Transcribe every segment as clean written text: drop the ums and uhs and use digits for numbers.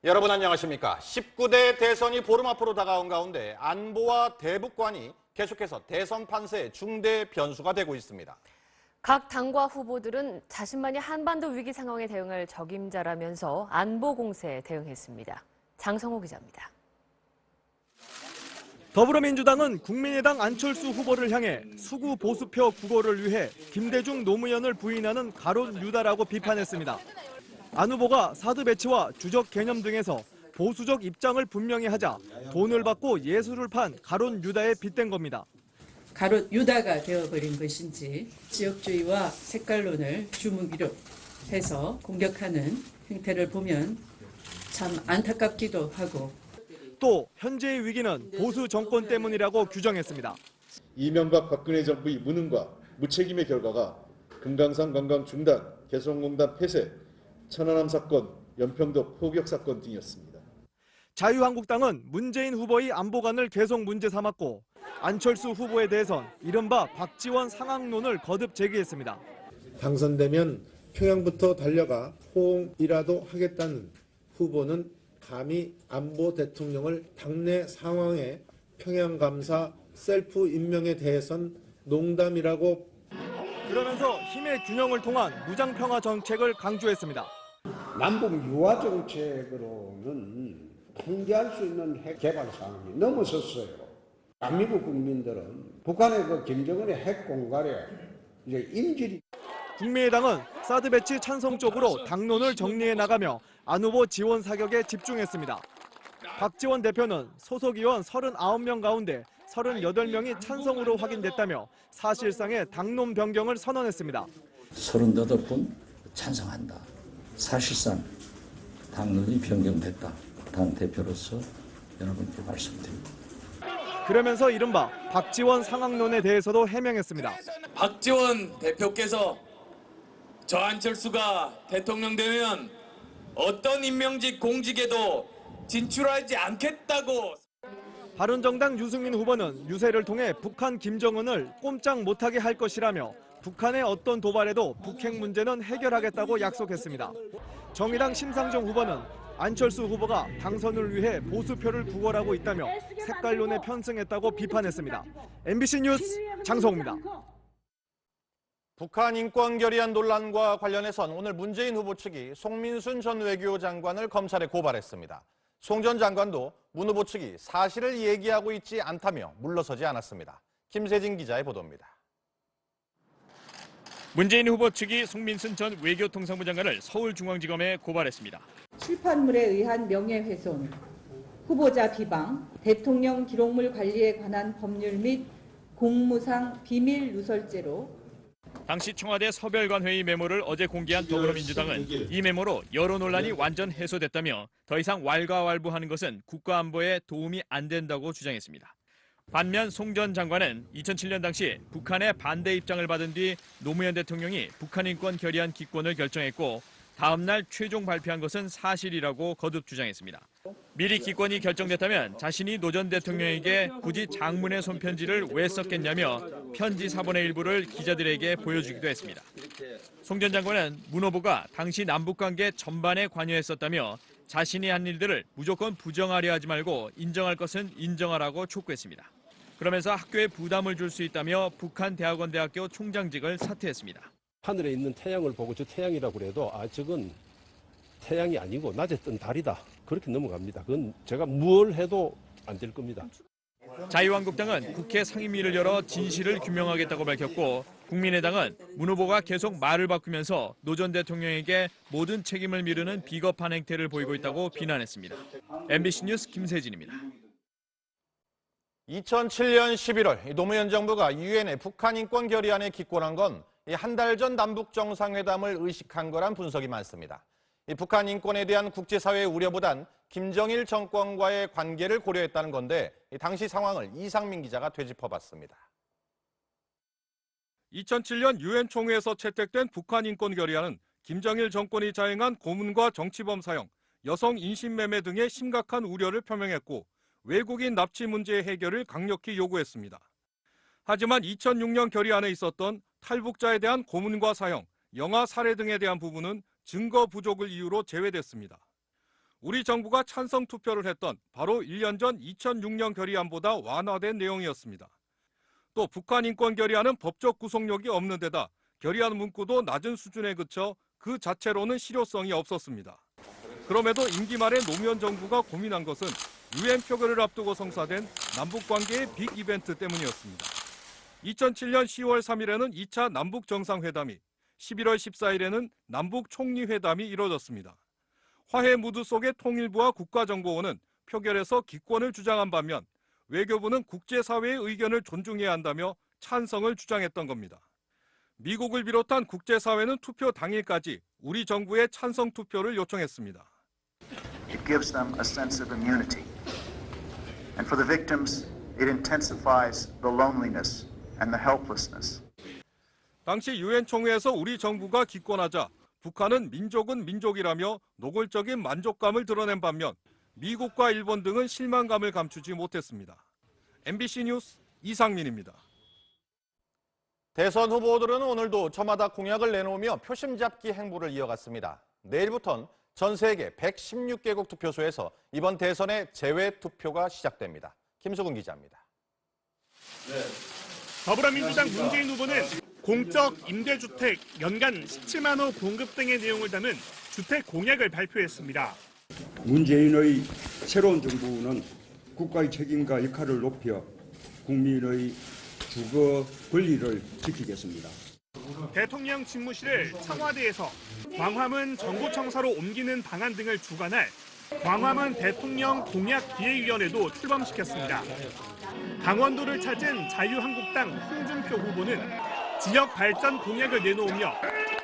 여러분 안녕하십니까? 19대 대선이 보름 앞으로 다가온 가운데 안보와 대북관이 계속해서 대선 판세의 중대 변수가 되고 있습니다. 각 당과 후보들은 자신만이 한반도 위기 상황에 대응할 적임자라면서 안보 공세에 대응했습니다. 장성호 기자입니다. 더불어민주당은 국민의당 안철수 후보를 향해 수구 보수표 구고를 위해 김대중 노무현을 부인하는 가론 유다라고 비판했습니다. 안 후보가 사드 배치와 주적 개념 등에서 보수적 입장을 분명히 하자 돈을 받고 예술을 판 가론 유다에 빗댄 겁니다. 가롯 유다가 되어버린 것인지 지역주의와 색깔론을 주무기로 해서 공격하는 행태를 보면 참 안타깝기도 하고 또 현재의 위기는 보수 정권 때문이라고 규정했습니다. 이명박 박근혜 정부의 무능과 무책임의 결과가 금강산 관광 중단, 개성공단 폐쇄, 천안함 사건, 연평도 포격 사건 등이었습니다. 자유한국당은 문재인 후보의 안보관을 계속 문제 삼았고 안철수 후보에 대해선 이른바 박지원 상황론을 거듭 제기했습니다. 당선되면 평양부터 달려가 포옹이라도 하겠다는 후보는 감히 안보 대통령을 당내 상황에 평양 감사 셀프 임명에 대해선 농담이라고 그러면서 힘의 균형을 통한 무장평화 정책을 강조했습니다. 남북 유화 정책으로는 통제할 수 있는 핵 개발 상황이 넘어섰어요. 대한민국 국민들은 북한의 그 김정은의 핵 공갈에 이제 임질이. 국민의당은 사드 배치 찬성 쪽으로 당론을 정리해 나가며 안 후보 지원 사격에 집중했습니다. 박지원 대표는 소속 의원 39명 가운데 38명이 찬성으로 확인됐다며 사실상의 당론 변경을 선언했습니다. 38분 찬성한다. 사실상 당론이 변경됐다. 당 대표로서 여러분께 말씀드립니다. 그러면서 이른바 박지원 상황론에 대해서도 해명했습니다. 박지원 대표께서 저 안철수가 대통령 되면 어떤 임명직 공직에도 진출하지 않겠다고. 바른정당 유승민 후보는 유세를 통해 북한 김정은을 꼼짝 못하게 할 것이라며 북한의 어떤 도발에도 북핵 문제는 해결하겠다고 약속했습니다. 정의당 심상정 후보는 안철수 후보가 당선을 위해 보수표를 구걸하고 있다며 색깔론에 편승했다고 비판했습니다. MBC 뉴스 장성호입니다. 북한 인권 결의안 논란과 관련해선 오늘 문재인 후보 측이 송민순 전 외교장관을 검찰에 고발했습니다. 송 전 장관도 문 후보 측이 사실을 얘기하고 있지 않다며 물러서지 않았습니다. 김세진 기자의 보도입니다. 문재인 후보 측이 송민순 전 외교통상부 장관을 서울중앙지검에 고발했습니다. 출판물에 의한 명예훼손, 후보자 비방, 대통령 기록물 관리에 관한 법률 및 공무상 비밀 누설죄로 당시 청와대 서별관회의 메모를 어제 공개한 더불어민주당은 이 메모로 여러 논란이 완전 해소됐다며 더 이상 왈가왈부하는 것은 국가안보에 도움이 안 된다고 주장했습니다. 반면 송 전 장관은 2007년 당시 북한의 반대 입장을 받은 뒤 노무현 대통령이 북한 인권 결의안 기권을 결정했고 다음 날 최종 발표한 것은 사실이라고 거듭 주장했습니다. 미리 기권이 결정됐다면 자신이 노 전 대통령에게 굳이 장문의 손편지를 왜 썼겠냐며 편지 사본의 일부를 기자들에게 보여주기도 했습니다. 송 전 장관은 문 후보가 당시 남북관계 전반에 관여했었다며 자신이 한 일들을 무조건 부정하려 하지 말고 인정할 것은 인정하라고 촉구했습니다. 그러면서 학교에 부담을 줄 수 있다며 북한 대학원 대학교 총장직을 사퇴했습니다. 하늘에 있는 태양을 보고 저 태양이라고 그래도 저건 태양이 아니고 낮에 뜬 달이다. 그렇게 넘어갑니다. 그건 제가 뭘 해도 안 될 겁니다. 자유한국당은 국회 상임위를 열어 진실을 규명하겠다고 밝혔고 국민의당은 문 후보가 계속 말을 바꾸면서 노 전 대통령에게 모든 책임을 미루는 비겁한 행태를 보이고 있다고 비난했습니다. MBC 뉴스 김세진입니다. 2007년 11월 노무현 정부가 유엔의 북한 인권 결의안에 기권한 건 한 달 전 남북 정상회담을 의식한 거란 분석이 많습니다. 북한 인권에 대한 국제사회의 우려보단 김정일 정권과의 관계를 고려했다는 건데 당시 상황을 이상민 기자가 되짚어봤습니다. 2007년 유엔 총회에서 채택된 북한 인권 결의안은 김정일 정권이 자행한 고문과 정치범 사형, 여성 인신매매 등의 심각한 우려를 표명했고 외국인 납치 문제의 해결을 강력히 요구했습니다. 하지만 2006년 결의안에 있었던 탈북자에 대한 고문과 사형, 영아 살해 등에 대한 부분은 증거 부족을 이유로 제외됐습니다. 우리 정부가 찬성 투표를 했던 바로 1년 전 2006년 결의안보다 완화된 내용이었습니다. 또 북한 인권 결의안은 법적 구속력이 없는 데다 결의안 문구도 낮은 수준에 그쳐 그 자체로는 실효성이 없었습니다. 그럼에도 임기 말에 노무현 정부가 고민한 것은 UN 표결을 앞두고 성사된 남북관계의 빅 이벤트 때문이었습니다. 2007년 10월 3일에는 2차 남북 정상회담이, 11월 14일에는 남북 총리회담이 이뤄졌습니다. 화해 무드 속의 통일부와 국가정보원은 표결에서 기권을 주장한 반면 외교부는 국제사회의 의견을 존중해야 한다며 찬성을 주장했던 겁니다. 미국을 비롯한 국제사회는 투표 당일까지 우리 정부의 찬성 투표를 요청했습니다. It gives them a sense of immunity. And for the victims, it intensifies the loneliness and the helplessness. 당시 유엔 총회에서 우리 정부가 기권하자 북한은 민족은 민족이라며 노골적인 만족감을 드러낸 반면 미국과 일본 등은 실망감을 감추지 못했습니다. MBC 뉴스 이상민입니다. 대선 후보들은 오늘도 저마다 공약을 내놓으며 표심 잡기 행보를 이어갔습니다. 내일부터는 전 세계 116개국 투표소에서 이번 대선의 재외 투표가 시작됩니다. 김수근 기자입니다. 더불어민주당 문재인 후보는 공적 임대주택 연간 17만 호 공급 등의 내용을 담은 주택 공약을 발표했습니다. 문재인의 새로운 정부는 국가의 책임과 역할을 높여 국민의 주거 권리를 지키겠습니다. 대통령 집무실을 청와대에서 광화문 정부청사로 옮기는 방안 등을 주관할 광화문 대통령 공약기획위원회도 출범시켰습니다. 강원도를 찾은 자유한국당 홍준표 후보는 지역 발전 공약을 내놓으며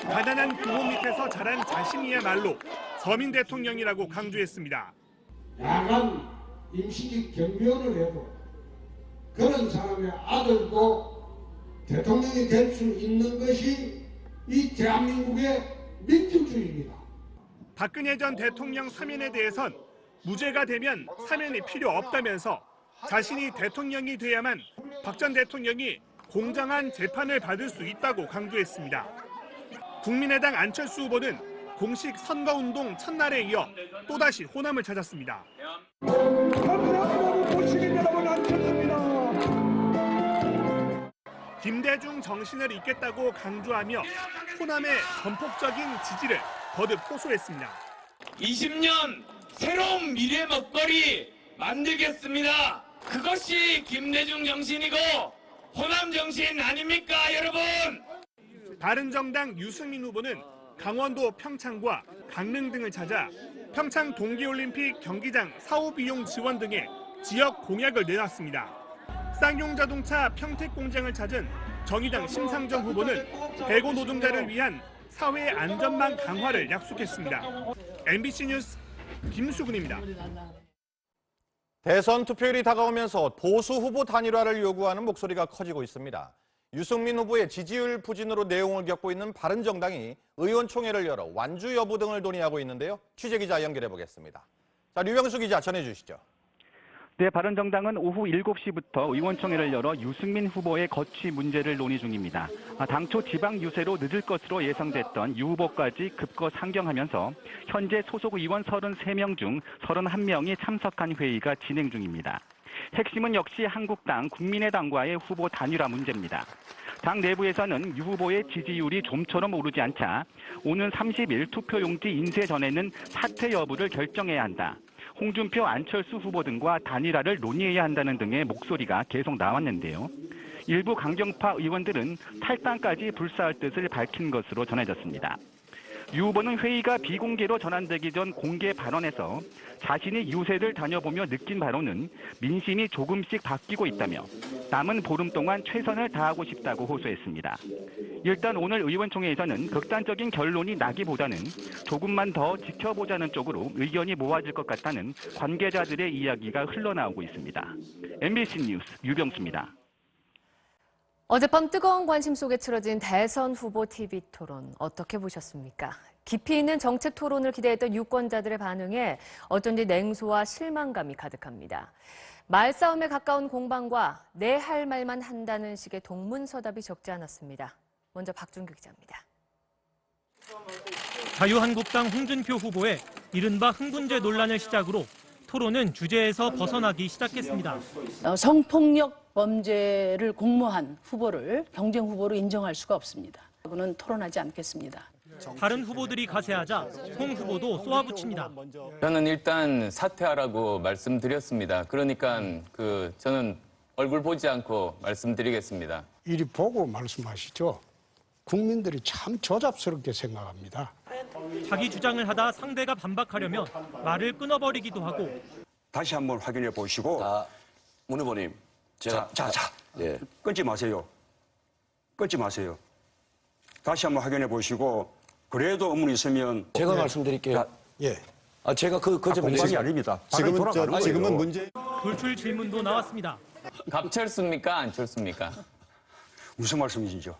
가난한 부모 밑에서 자란 자신이야말로 서민 대통령이라고 강조했습니다. 야간 임시직 경비원을 해도 그런 사람의 아들도 대통령이 될 수 있는 것이 이 대한민국의 민주주의입니다. 박근혜 전 대통령 사면에 대해선 무죄가 되면 사면이 필요 없다면서 자신이 대통령이 돼야만 박 전 대통령이 공정한 재판을 받을 수 있다고 강조했습니다. 국민의당 안철수 후보는 공식 선거운동 첫날에 이어 또다시 호남을 찾았습니다. 김대중 정신을 잇겠다고 강조하며 호남의 전폭적인 지지를 거듭 호소했습니다. 20년 새로운 미래 먹거리 만들겠습니다. 그것이 김대중 정신이고 호남 정신 아닙니까, 여러분? 바른정당 유승민 후보는 강원도 평창과 강릉 등을 찾아 평창 동계올림픽 경기장 사후 비용 지원 등의 지역 공약을 내놨습니다. 쌍용자동차 평택공장을 찾은 정의당 심상정 후보는 대구 노동자를 위한 사회 안전망 강화를 약속했습니다. MBC 뉴스 김수근입니다. 대선 투표율이 다가오면서 보수 후보 단일화를 요구하는 목소리가 커지고 있습니다. 유승민 후보의 지지율 부진으로 내용을 겪고 있는 바른정당이 의원총회를 열어 완주 여부 등을 논의하고 있는데요. 취재기자 연결해 보겠습니다. 자, 류병수 기자 전해주시죠. 네, 바른정당은 오후 7시부터 의원총회를 열어 유승민 후보의 거취 문제를 논의 중입니다. 당초 지방 유세로 늦을 것으로 예상됐던 유 후보까지 급거 상경하면서 현재 소속 의원 33명 중 31명이 참석한 회의가 진행 중입니다. 핵심은 역시 한국당, 국민의당과의 후보 단일화 문제입니다. 당 내부에서는 유 후보의 지지율이 좀처럼 오르지 않자 오는 30일 투표용지 인쇄 전에는 사퇴 여부를 결정해야 한다. 홍준표, 안철수 후보 등과 단일화를 논의해야 한다는 등의 목소리가 계속 나왔는데요. 일부 강경파 의원들은 탈당까지 불사할 뜻을 밝힌 것으로 전해졌습니다. 유 후보는 회의가 비공개로 전환되기 전 공개 발언에서 자신이 유세를 다녀보며 느낀 바로는 민심이 조금씩 바뀌고 있다며 남은 보름 동안 최선을 다하고 싶다고 호소했습니다. 일단 오늘 의원총회에서는 극단적인 결론이 나기보다는 조금만 더 지켜보자는 쪽으로 의견이 모아질 것 같다는 관계자들의 이야기가 흘러나오고 있습니다. MBC 뉴스 유병수입니다. 어젯밤 뜨거운 관심 속에 치러진 대선 후보 TV 토론 어떻게 보셨습니까? 깊이 있는 정책 토론을 기대했던 유권자들의 반응에 어쩐지 냉소와 실망감이 가득합니다. 말싸움에 가까운 공방과 내 할 말만 한다는 식의 동문서답이 적지 않았습니다. 먼저 박준규 기자입니다. 자유한국당 홍준표 후보의 이른바 흥분죄 논란을 시작으로 토론은 주제에서 벗어나기 시작했습니다. 성폭력 범죄를 공모한 후보를 경쟁 후보로 인정할 수가 없습니다. 그는 토론하지 않겠습니다. 다른 후보들이 가세하자 홍 후보도 쏘아붙입니다. 저는 일단 사퇴하라고 말씀드렸습니다. 그러니까 저는 얼굴 보지 않고 말씀드리겠습니다. 이리 보고 말씀하시죠. 국민들이 참 조잡스럽게 생각합니다. 자기 주장을 하다 상대가 반박하려면 말을 끊어버리기도 하고. 다시 한번 확인해 보시고. 문 후보님. 자. 예. 끊지 마세요. 끊지 마세요. 다시 한번 확인해 보시고 그래도 의문이 있으면 제가 말씀드릴게요. 예. 제가 그 점에 공방이 아닙니다. 지금은 문제. 돌출 질문도 나왔습니다. 갑철수입니까? 안철수입니까? 무슨 말씀이시죠?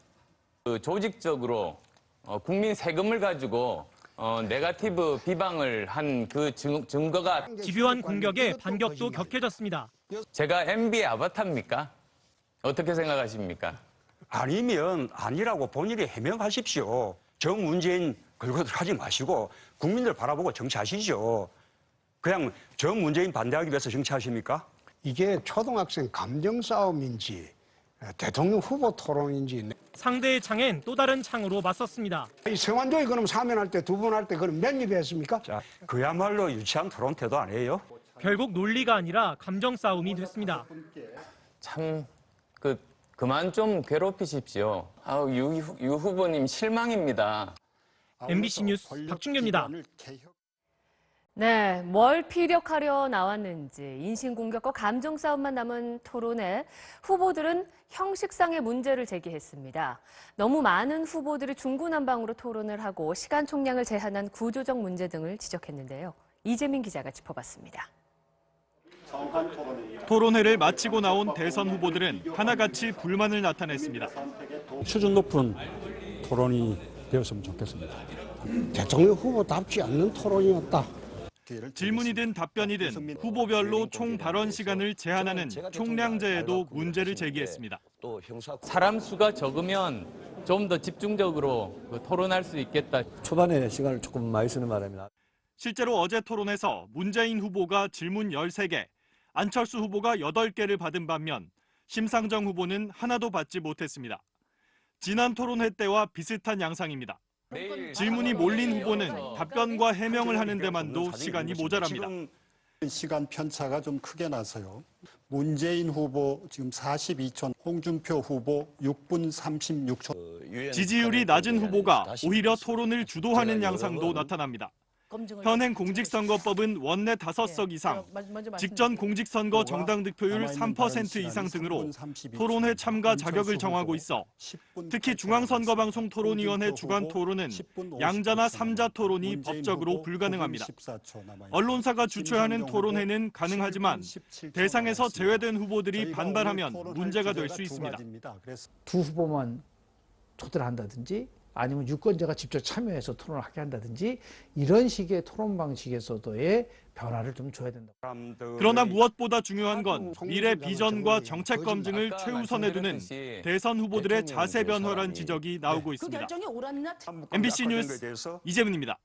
조직적으로 국민 세금을 가지고 네거티브 비방을 한 그 증거가 집요한 공격에 반격도 격해졌습니다. 제가 MB의 아바타입니까? 어떻게 생각하십니까? 아니면 아니라고 본인이 해명하십시오. 정 문재인 걸고들 하지 마시고 국민들 바라보고 정치하시죠. 그냥 정 문재인 반대하기 위해서 정치하십니까? 이게 초등학생 감정 싸움인지 대통령 후보 토론인지. 상대의 창엔 또 다른 창으로 맞섰습니다. 이 성완종이 그럼 사면할 때 두 번 할 때 그럼 몇 입 했습니까? 자, 그야말로 유치한 토론 태도 아니에요? 결국 논리가 아니라 감정 싸움이 됐습니다. 참 그만 좀 괴롭히십시오. 유 후보님 실망입니다. MBC 뉴스 박준규입니다. 네, 뭘 피력하려 나왔는지 인신공격과 감정 싸움만 남은 토론에 후보들은 형식상의 문제를 제기했습니다. 너무 많은 후보들이 중구난방으로 토론을 하고 시간 총량을 제한한 구조적 문제 등을 지적했는데요. 이재민 기자가 짚어봤습니다. 토론회를 마치고 나온 대선 후보들은 하나같이 불만을 나타냈습니다. 수준 높은 토론이 되었으면 좋겠습니다. 대통령 후보답지 않는 토론이었다. 질문이든 답변이든 후보별로 총 발언 시간을 제한하는 총량제에도 문제를 제기했습니다. 사람 수가 적으면 좀 더 집중적으로 토론할 수 있겠다. 초반에 시간을 조금 많이 쓰는 바람이나. 실제로 어제 토론에서 문재인 후보가 질문 13개, 안철수 후보가 8개를 받은 반면 심상정 후보는 하나도 받지 못했습니다. 지난 토론회 때와 비슷한 양상입니다. 질문이 몰린 후보는 답변과 해명을 하는 데만도 시간이 모자랍니다. 시간 편차가 좀 크게 나서요. 문재인 후보 지금 42초, 홍준표 후보 6분 36초. 지지율이 낮은 후보가 오히려 토론을 주도하는 양상도 나타납니다. 현행 공직선거법은 원내 5석 이상, 직전 공직선거 정당 득표율 3% 이상 등으로 토론회 참가 자격을 정하고 있어 특히 중앙선거방송 토론위원회 주간 토론은 양자나 3자 토론이 법적으로 불가능합니다. 언론사가 주최하는 토론회는 가능하지만 대상에서 제외된 후보들이 반발하면 문제가 될 수 있습니다. 두 후보만 초대한다든지 아니면 유권자가 직접 참여해서 토론을 하게 한다든지 이런 식의 토론 방식에서도의 변화를 좀 줘야 된다. 그러나 무엇보다 중요한 건 미래 비전과 정책 검증을 최우선에 두는 대선 후보들의 자세 변화란 지적이 나오고 있습니다. MBC 뉴스 이재문입니다.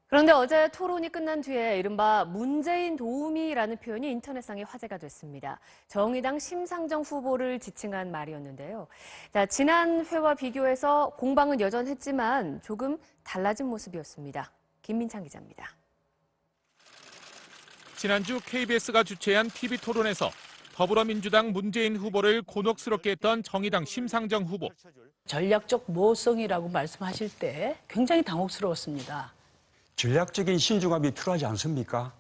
그런데 어제 토론이 끝난 뒤에 이른바 문재인 도우미라는 표현이 인터넷상에 화제가 됐습니다. 정의당 심상정 후보를 지칭한 말이었는데요. 자, 지난 회와 비교해서 공방은 여전했지만 조금 달라진 모습이었습니다. 김민창 기자입니다. 지난주 KBS가 주최한 TV 토론에서 더불어민주당 문재인 후보를 곤혹스럽게 했던 정의당 심상정 후보. 전략적 모성이라고 말씀하실 때 굉장히 당혹스러웠습니다. 전략적인 신중함이 필요하지 않습니까?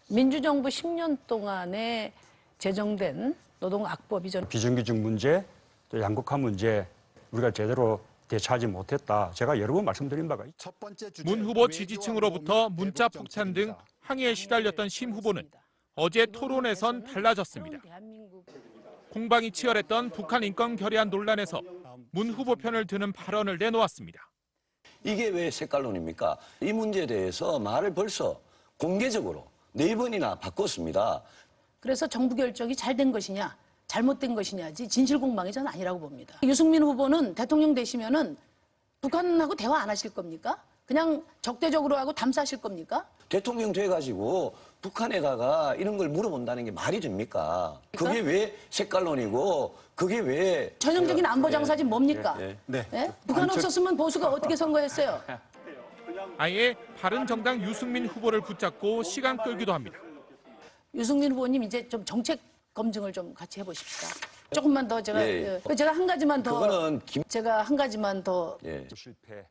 민주정부 10년 동안에 제정된 노동악법이 비정규직 문제, 또 양극화 문제 우리가 제대로 대처하지 못했다. 제가 여러 번 말씀드린 바가 있죠. 문 후보 지지층으로부터 문자 폭탄 등 항의에 시달렸던 심 후보는 어제 토론에선 달라졌습니다. 공방이 치열했던 북한 인권 결의안 논란에서 문 후보 편을 드는 발언을 내놓았습니다. 이게 왜 색깔론입니까? 이 문제에 대해서 말을 벌써 공개적으로 4번이나 바꿨습니다. 그래서 정부 결정이 잘된 것이냐 잘못된 것이냐지 진실공방이 저는 아니라고 봅니다. 유승민 후보는 대통령 되시면은 북한하고 대화 안 하실 겁니까? 그냥 적대적으로 하고 담사하실 겁니까? 대통령 돼가지고 북한에다가 이런 걸 물어본다는 게 말이 됩니까? 그게 왜 색깔론이고 그게 왜 전형적인 안보 장사지 뭡니까? 네. 북한 없었으면 보수가 어떻게 선거했어요? 아예 바른정당 유승민 후보를 붙잡고 시간 끌기도 합니다. 유승민 후보님 이제 좀 정책 검증을 좀 같이 해보십시다. 조금만 더 제가 제가 한 가지만 더 제가 한 가지만 더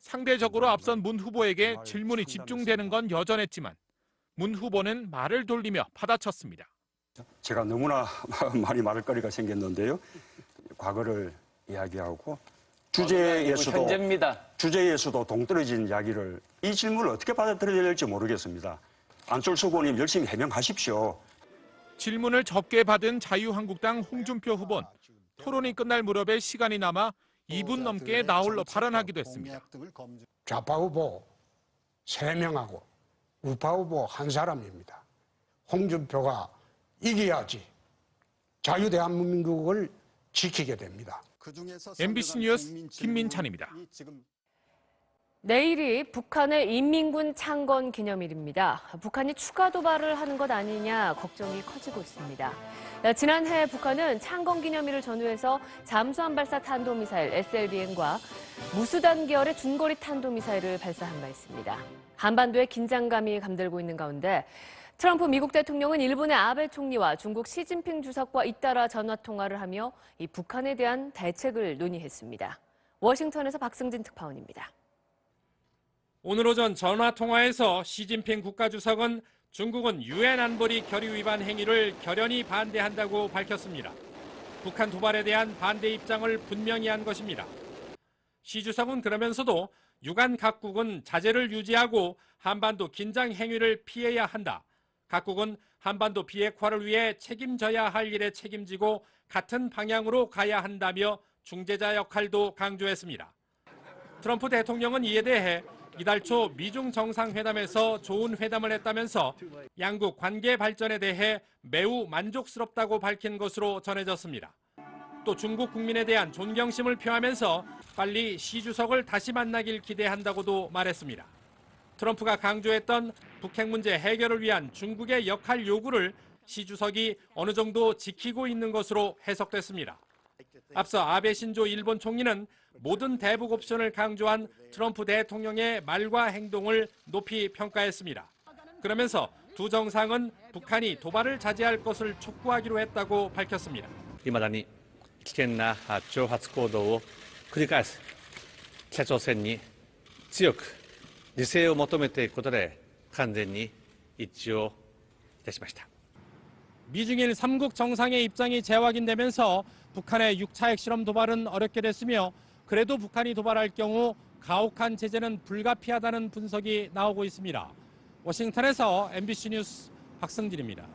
상대적으로 앞선 문 후보에게 질문이 집중되는 건 여전했지만 문 후보는 말을 돌리며 받아쳤습니다. 제가 너무나 많이 말할 거리가 생겼는데요. 과거를 이야기하고 주제에서도 동떨어진 이야기를 이 질문을 어떻게 받아들여야 될지 모르겠습니다. 안철수 후보님 열심히 해명하십시오. 질문을 적게 받은 자유한국당 홍준표 후보는 토론이 끝날 무렵에 시간이 남아 2분 넘게 나홀로 발언하기도 했습니다. 좌파 후보 3명하고 우파 후보 1사람입니다. 홍준표가 이겨야지 자유대한민국을 지키게 됩니다. MBC 뉴스 김민찬입니다. 내일이 북한의 인민군 창건 기념일입니다. 북한이 추가 도발을 하는 것 아니냐 걱정이 커지고 있습니다. 지난해 북한은 창건 기념일을 전후해서 잠수함 발사 탄도미사일 SLBM과 무수단 계열의 중거리 탄도미사일을 발사한 바 있습니다. 한반도에 긴장감이 감돌고 있는 가운데 트럼프 미국 대통령은 일본의 아베 총리와 중국 시진핑 주석과 잇따라 전화 통화를 하며 이 북한에 대한 대책을 논의했습니다. 워싱턴에서 박승진 특파원입니다. 오늘 오전 전화통화에서 시진핑 국가주석은 중국은 유엔 안보리 결의 위반 행위를 결연히 반대한다고 밝혔습니다. 북한 도발에 대한 반대 입장을 분명히 한 것입니다. 시 주석은 그러면서도 유관 각국은 자제를 유지하고 한반도 긴장 행위를 피해야 한다. 각국은 한반도 비핵화를 위해 책임져야 할 일에 책임지고 같은 방향으로 가야 한다며 중재자 역할도 강조했습니다. 트럼프 대통령은 이에 대해 이달 초 미중 정상회담에서 좋은 회담을 했다면서 양국 관계 발전에 대해 매우 만족스럽다고 밝힌 것으로 전해졌습니다. 또 중국 국민에 대한 존경심을 표하면서 빨리 시 주석을 다시 만나길 기대한다고도 말했습니다. 트럼프가 강조했던 북핵 문제 해결을 위한 중국의 역할 요구를 시 주석이 어느 정도 지키고 있는 것으로 해석됐습니다. 앞서 아베 신조 일본 총리는 모든 대북 옵션을 강조한 트럼프 대통령의 말과 행동을 높이 평가했습니다. 그러면서 두 정상은 북한이 도발을 자제할 것을 촉구하기로 했다고 밝혔습니다. 未だに危険な挑発行動を繰り返す北朝鮮に強く自制を求めていくことで完全に一致をいたしました。 미중일 3국 정상의 입장이 재확인되면서 북한의 6차 핵실험 도발은 어렵게 됐으며 그래도 북한이 도발할 경우 가혹한 제재는 불가피하다는 분석이 나오고 있습니다. 워싱턴에서 MBC 뉴스 박승진입니다.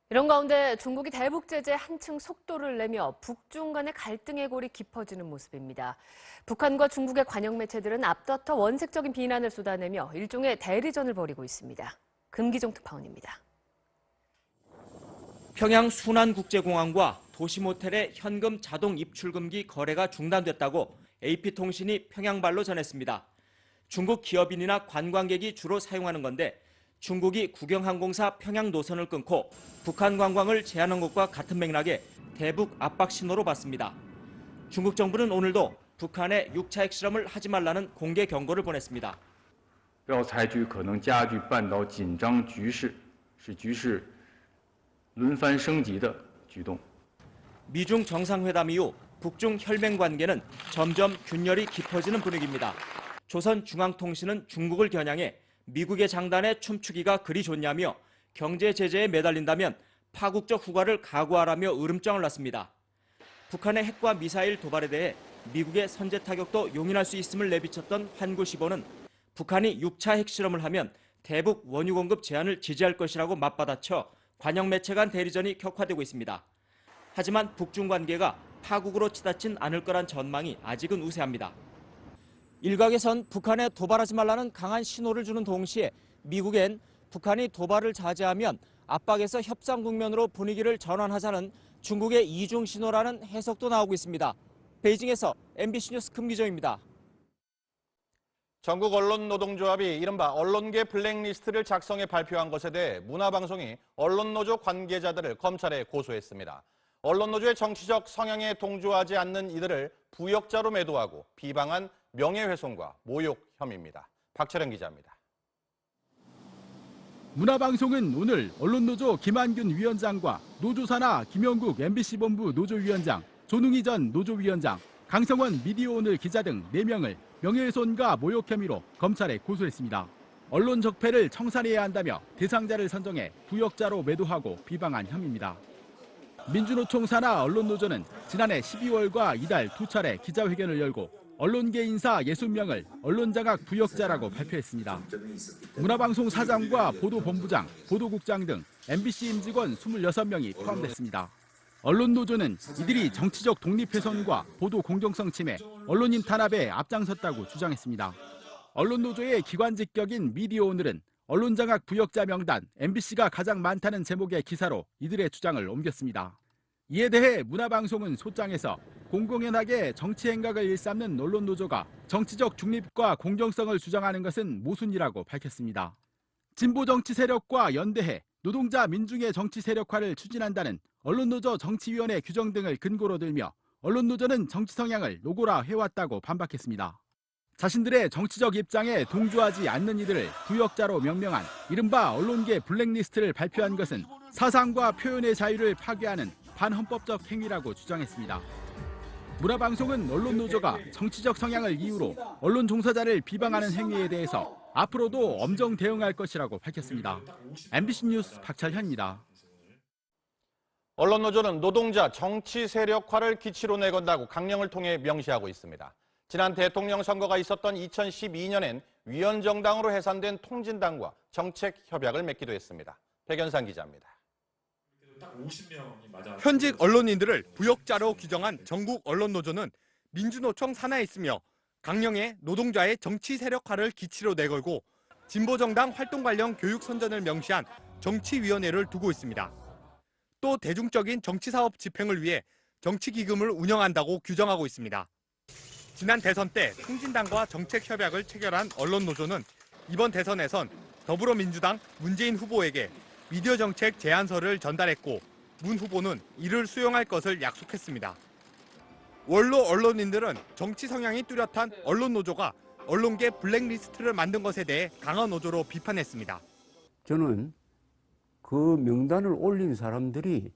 이런 가운데 중국이 대북 제재에 한층 속도를 내며 북중 간의 갈등의 골이 깊어지는 모습입니다. 북한과 중국의 관영 매체들은 앞다퉈 원색적인 비난을 쏟아내며 일종의 대리전을 벌이고 있습니다. 금기종 특파원입니다. 평양 순안국제공항과 도시모텔의 현금 자동 입출금기 거래가 중단됐다고 AP통신이 평양발로 전했습니다. 중국 기업인이나 관광객이 주로 사용하는 건데 중국이 국영항공사 평양 노선을 끊고 북한 관광을 제한한 것과 같은 맥락의 대북 압박 신호로 봤습니다. 중국 정부는 오늘도 북한에 6차 핵실험을 하지 말라는 공개 경고를 보냈습니다. 不要采取可能加剧半岛紧张局势，使局势轮番升级的举动。 미중 정상회담 이후 북중 혈맹 관계는 점점 균열이 깊어지는 분위기입니다. 조선중앙통신은 중국을 겨냥해 미국의 장단에 춤추기가 그리 좋냐며 경제 제재에 매달린다면 파국적 후과를 각오하라며 으름장을 놨습니다. 북한의 핵과 미사일 도발에 대해 미국의 선제 타격도 용인할 수 있음을 내비쳤던 환구시보는 북한이 6차 핵실험을 하면 대북 원유 공급 제한을 지지할 것이라고 맞받아쳐 관영 매체 간 대리전이 격화되고 있습니다. 하지만 북중 관계가 파국으로 치닫진 않을 거란 전망이 아직은 우세합니다. 일각에선 북한에 도발하지 말라는 강한 신호를 주는 동시에 미국엔 북한이 도발을 자제하면 압박에서 협상 국면으로 분위기를 전환하자는 중국의 이중 신호라는 해석도 나오고 있습니다. 베이징에서 MBC 뉴스 금기정입니다. 전국 언론노동조합이 이른바 언론계 블랙리스트를 작성해 발표한 것에 대해 문화방송이 언론노조 관계자들을 검찰에 고소했습니다. 언론노조의 정치적 성향에 동조하지 않는 이들을 부역자로 매도하고 비방한 명예훼손과 모욕 혐의입니다. 박철영 기자입니다. 문화방송은 오늘 언론노조 김한균 위원장과 노조사나 김영국 MBC본부 노조위원장, 조능희 전 노조위원장, 강성원 미디어오늘 기자 등 4명을 명예훼손과 모욕 혐의로 검찰에 고소했습니다. 언론 적폐를 청산해야 한다며 대상자를 선정해 부역자로 매도하고 비방한 혐의입니다. 민주노총 산하 언론노조는 지난해 12월과 이달 2차례 기자회견을 열고 언론계 인사 60명을 언론장악 부역자라고 발표했습니다. 문화방송 사장과 보도본부장, 보도국장 등 MBC 임직원 26명이 포함됐습니다. 언론노조는 이들이 정치적 독립훼손과 보도 공정성 침해, 언론인 탄압에 앞장섰다고 주장했습니다. 언론노조의 기관직격인 미디어오늘은 언론장악 부역자 명단 MBC가 가장 많다는 제목의 기사로 이들의 주장을 옮겼습니다. 이에 대해 문화방송은 소장에서 공공연하게 정치행각을 일삼는 언론노조가 정치적 중립과 공정성을 주장하는 것은 모순이라고 밝혔습니다. 진보정치 세력과 연대해 노동자 민중의 정치 세력화를 추진한다는 언론노조 정치위원회 규정 등을 근거로 들며 언론노조는 정치 성향을 노골화 해왔다고 반박했습니다. 자신들의 정치적 입장에 동조하지 않는 이들을 부역자로 명명한 이른바 언론계 블랙리스트를 발표한 것은 사상과 표현의 자유를 파괴하는 반헌법적 행위라고 주장했습니다. 문화방송은 언론노조가 정치적 성향을 이유로 언론 종사자를 비방하는 행위에 대해서 앞으로도 엄정 대응할 것이라고 밝혔습니다. MBC 뉴스 박철현입니다. 언론노조는 노동자 정치 세력화를 기치로 내건다고 강령을 통해 명시하고 있습니다. 지난 대통령 선거가 있었던 2012년엔 위원정당으로 해산된 통진당과 정책 협약을 맺기도 했습니다. 백연상 기자입니다. 현직 언론인들을 부역자로 규정한 전국 언론노조는 민주노총 산하에 있으며 강령에 노동자의 정치 세력화를 기치로 내걸고 진보정당 활동 관련 교육 선전을 명시한 정치위원회를 두고 있습니다. 또 대중적인 정치사업 집행을 위해 정치기금을 운영한다고 규정하고 있습니다. 지난 대선 때 통진당과 정책협약을 체결한 언론노조는 이번 대선에선 더불어민주당 문재인 후보에게 미디어 정책 제안서를 전달했고 문 후보는 이를 수용할 것을 약속했습니다. 원로 언론인들은 정치 성향이 뚜렷한 언론노조가 언론계 블랙리스트를 만든 것에 대해 강한 어조로 비판했습니다. 저는 그 명단을 올린 사람들이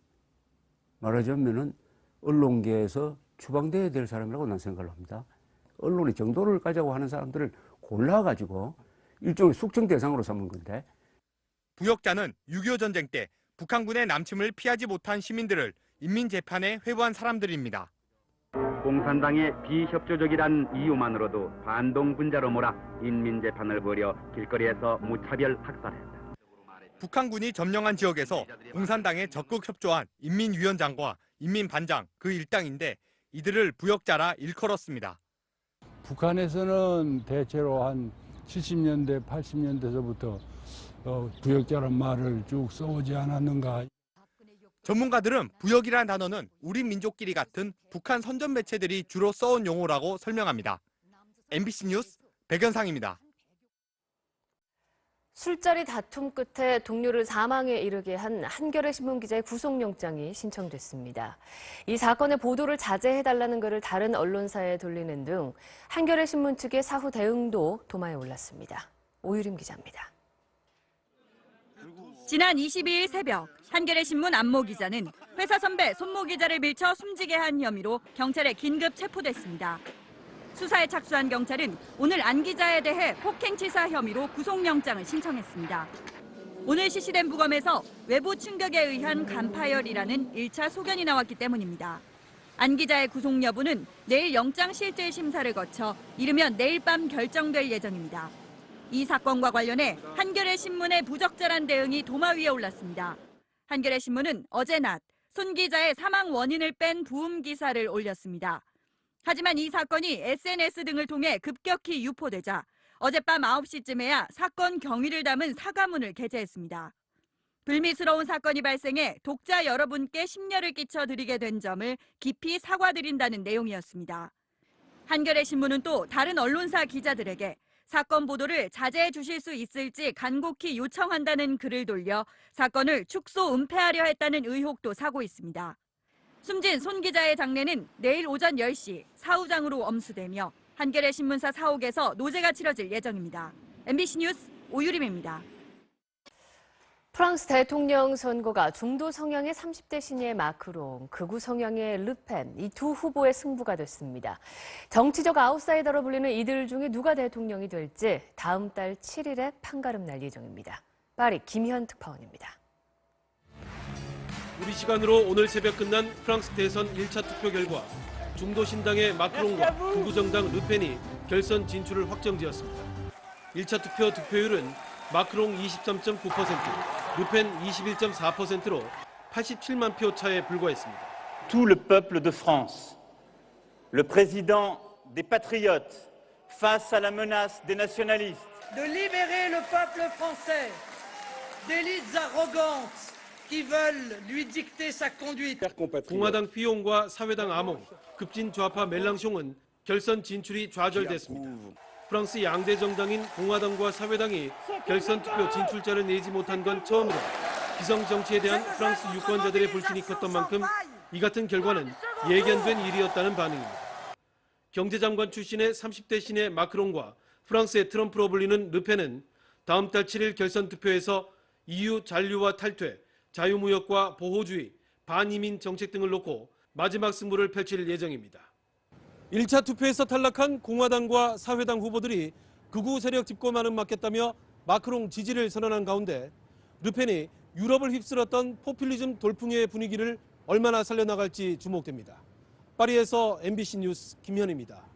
말하자면은 언론계에서 추방돼야 될 사람이라고 난 생각을 합니다. 언론의 정도를 가자고 하는 사람들을 골라가지고 일종의 숙청 대상으로 삼은 건데. 부역자는 6.25 전쟁 때 북한군의 남침을 피하지 못한 시민들을 인민재판에 회부한 사람들입니다. 공산당의 비협조적이란 이유만으로도 반동분자로 몰아 인민재판을 벌여 길거리에서 무차별 학살했다. 북한군이 점령한 지역에서 공산당에 적극 협조한 인민위원장과 인민반장 그 일당인데 이들을 부역자라 일컬었습니다. 북한에서는 대체로 한 70년대, 80년대서부터 부역자란 말을 쭉 써오지 않았는가. 전문가들은 부역이라는 단어는 우리 민족끼리 같은 북한 선전 매체들이 주로 써온 용어라고 설명합니다. MBC 뉴스 백연상입니다. 술자리 다툼 끝에 동료를 사망에 이르게 한 한겨레 신문 기자의 구속영장이 신청됐습니다. 이 사건의 보도를 자제해달라는 글을 다른 언론사에 돌리는 등 한겨레 신문 측의 사후 대응도 도마에 올랐습니다. 오유림 기자입니다. 지난 22일 새벽 한겨레 신문 안모 기자는 회사 선배 손모 기자를 밀쳐 숨지게 한 혐의로 경찰에 긴급 체포됐습니다. 수사에 착수한 경찰은 오늘 안 기자에 대해 폭행치사 혐의로 구속영장을 신청했습니다. 오늘 실시된 부검에서 외부 충격에 의한 간파열이라는 1차 소견이 나왔기 때문입니다. 안 기자의 구속 여부는 내일 영장 실질 심사를 거쳐 이르면 내일 밤 결정될 예정입니다. 이 사건과 관련해 한겨레 신문의 부적절한 대응이 도마 위에 올랐습니다. 한겨레 신문은 어제 낮 손 기자의 사망 원인을 뺀 부음 기사를 올렸습니다. 하지만 이 사건이 SNS 등을 통해 급격히 유포되자 어젯밤 9시쯤에야 사건 경위를 담은 사과문을 게재했습니다. 불미스러운 사건이 발생해 독자 여러분께 심려를 끼쳐드리게 된 점을 깊이 사과드린다는 내용이었습니다. 한겨레 신문은 또 다른 언론사 기자들에게 사건 보도를 자제해 주실 수 있을지 간곡히 요청한다는 글을 돌려 사건을 축소 은폐하려 했다는 의혹도 사고 있습니다. 숨진 손 기자의 장례는 내일 오전 10시 사후장으로 엄수되며 한겨레 신문사 사옥에서 노제가 치러질 예정입니다. MBC 뉴스 오유림입니다. 프랑스 대통령 선거가 중도 성향의 30대 신예 마크롱, 극우 성향의 르펜, 이 두 후보의 승부가 됐습니다. 정치적 아웃사이더로 불리는 이들 중에 누가 대통령이 될지 다음 달 7일에 판가름 날 예정입니다. 파리 김현 특파원입니다. 우리 시간으로 오늘 새벽 끝난 프랑스 대선 1차 투표 결과 중도 신당의 마크롱과 극우 정당 르펜이 결선 진출을 확정지었습니다. 1차 투표 득표율은 마크롱 23.9%, 르펜 21.4%로 87만 표 차에 불과했습니다. Tout le peuple de France, le président des patriotes face à la menace des nationalistes. De libérer le peuple français d'élites arrogantes qui veulent lui dicter sa conduite. 공화당 피용과 사회당 아몽, 급진 좌파 멜랑숑은 결선 진출이 좌절됐습니다. 프랑스 양대 정당인 공화당과 사회당이 결선 투표 진출자를 내지 못한 건 처음으로 기성 정치에 대한 프랑스 유권자들의 불신이 컸던 만큼 이 같은 결과는 예견된 일이었다는 반응입니다. 경제장관 출신의 30대 신의 마크롱과 프랑스의 트럼프로 불리는 르펜은 다음 달 7일 결선 투표에서 EU 잔류와 탈퇴, 자유무역과 보호주의, 반이민 정책 등을 놓고 마지막 승부를 펼칠 예정입니다. 1차 투표에서 탈락한 공화당과 사회당 후보들이 극우 세력 집권만은 맡겠다며 마크롱 지지를 선언한 가운데 르펜이 유럽을 휩쓸었던 포퓰리즘 돌풍의 분위기를 얼마나 살려나갈지 주목됩니다. 파리에서 MBC 뉴스 김현입니다.